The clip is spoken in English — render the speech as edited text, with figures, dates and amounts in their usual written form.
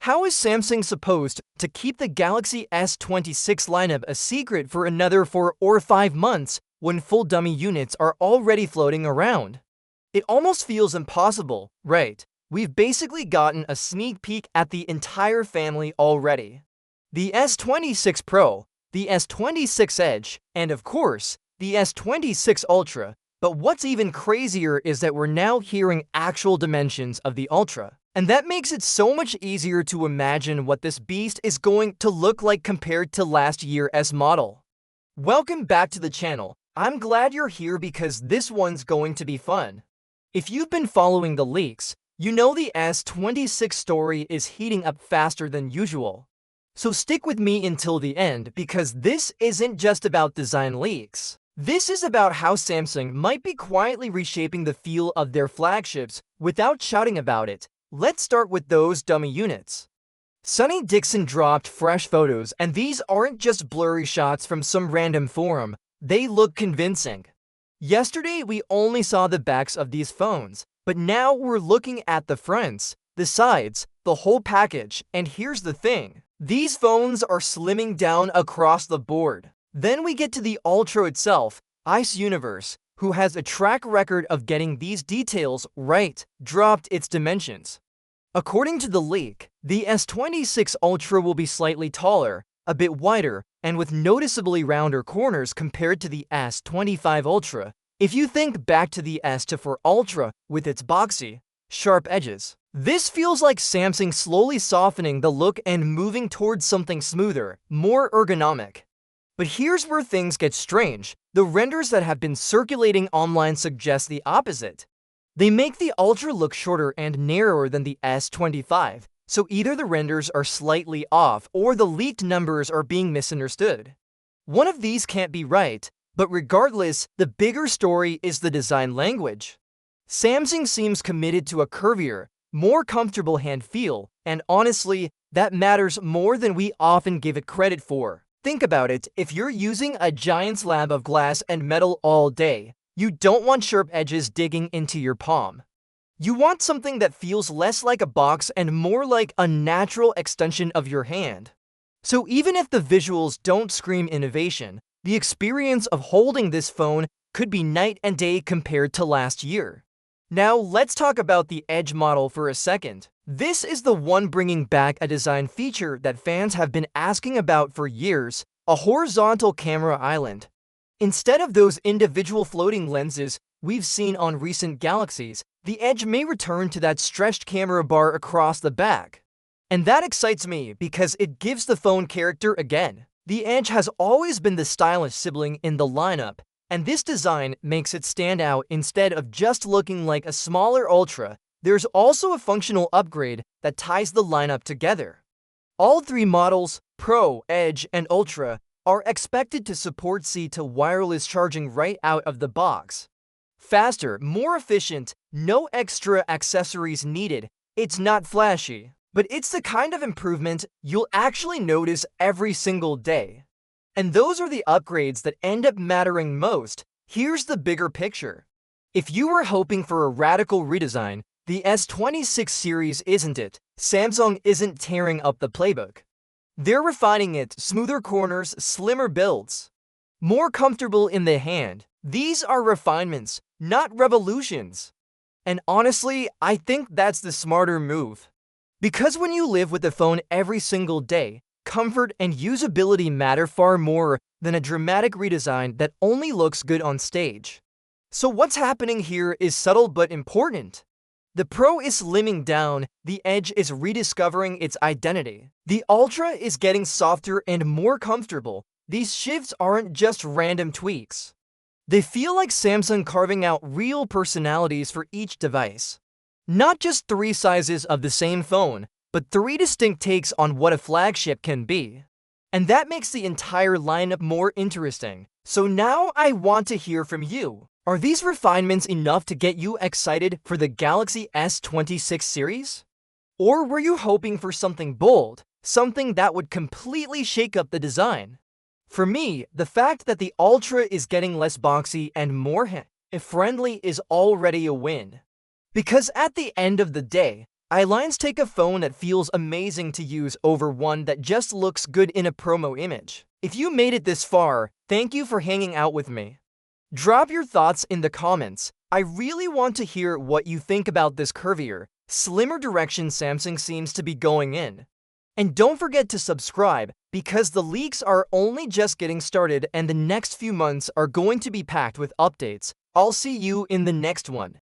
How is Samsung supposed to keep the Galaxy S26 lineup a secret for another 4 or 5 months when full dummy units are already floating around? It almost feels impossible, right? We've basically gotten a sneak peek at the entire family already. The S26 Pro, the S26 Edge, and of course, the S26 Ultra. But what's even crazier is that we're now hearing actual dimensions of the Ultra. And that makes it so much easier to imagine what this beast is going to look like compared to last year's model. Welcome back to the channel. I'm glad you're here because this one's going to be fun. If you've been following the leaks, you know the S26 story is heating up faster than usual. So stick with me until the end because this isn't just about design leaks. This is about how Samsung might be quietly reshaping the feel of their flagships without shouting about it. Let's start with those dummy units. Sunny Dixon dropped fresh photos, and these aren't just blurry shots from some random forum. They look convincing. Yesterday, we only saw the backs of these phones, but now we're looking at the fronts, the sides, the whole package, and here's the thing. These phones are slimming down across the board. Then we get to the Ultra itself, Ice Universe, who has a track record of getting these details right, dropped its dimensions. According to the leak, the S26 Ultra will be slightly taller, a bit wider, and with noticeably rounder corners compared to the S25 Ultra. If you think back to the S24 Ultra with its boxy, sharp edges. This feels like Samsung slowly softening the look and moving towards something smoother, more ergonomic. But here's where things get strange. The renders that have been circulating online suggest the opposite. They make the Ultra look shorter and narrower than the S25, so either the renders are slightly off or the leaked numbers are being misunderstood. One of these can't be right, but regardless, the bigger story is the design language. Samsung seems committed to a curvier, more comfortable hand feel, and honestly, that matters more than we often give it credit for. Think about it, if you're using a giant slab of glass and metal all day, you don't want sharp edges digging into your palm. You want something that feels less like a box and more like a natural extension of your hand. So even if the visuals don't scream innovation, the experience of holding this phone could be night and day compared to last year. Now let's talk about the Edge model for a second. This is the one bringing back a design feature that fans have been asking about for years, a horizontal camera island. Instead of those individual floating lenses we've seen on recent Galaxies, the Edge may return to that stretched camera bar across the back. And that excites me because it gives the phone character again. The Edge has always been the stylish sibling in the lineup, and this design makes it stand out instead of just looking like a smaller Ultra. There's also a functional upgrade that ties the lineup together. All three models, Pro, Edge, and Ultra, are expected to support C to wireless charging right out of the box. Faster, more efficient, no extra accessories needed. It's not flashy, but it's the kind of improvement you'll actually notice every single day. And those are the upgrades that end up mattering most. Here's the bigger picture. If you were hoping for a radical redesign, the S26 series isn't it. Samsung isn't tearing up the playbook. They're refining it, smoother corners, slimmer builds. More comfortable in the hand. These are refinements, not revolutions. And honestly, I think that's the smarter move. Because when you live with the phone every single day, comfort and usability matter far more than a dramatic redesign that only looks good on stage. So what's happening here is subtle but important. The Pro is slimming down, the Edge is rediscovering its identity. The Ultra is getting softer and more comfortable. These shifts aren't just random tweaks. They feel like Samsung carving out real personalities for each device. Not just 3 sizes of the same phone, but 3 distinct takes on what a flagship can be. And that makes the entire lineup more interesting. So now I want to hear from you. Are these refinements enough to get you excited for the Galaxy S26 series? Or were you hoping for something bold, something that would completely shake up the design? For me, the fact that the Ultra is getting less boxy and more friendly is already a win. Because at the end of the day, Aligns take a phone that feels amazing to use over one that just looks good in a promo image. If you made it this far, thank you for hanging out with me. Drop your thoughts in the comments. I really want to hear what you think about this curvier, slimmer direction Samsung seems to be going in. And don't forget to subscribe, because the leaks are only just getting started and the next few months are going to be packed with updates. I'll see you in the next one.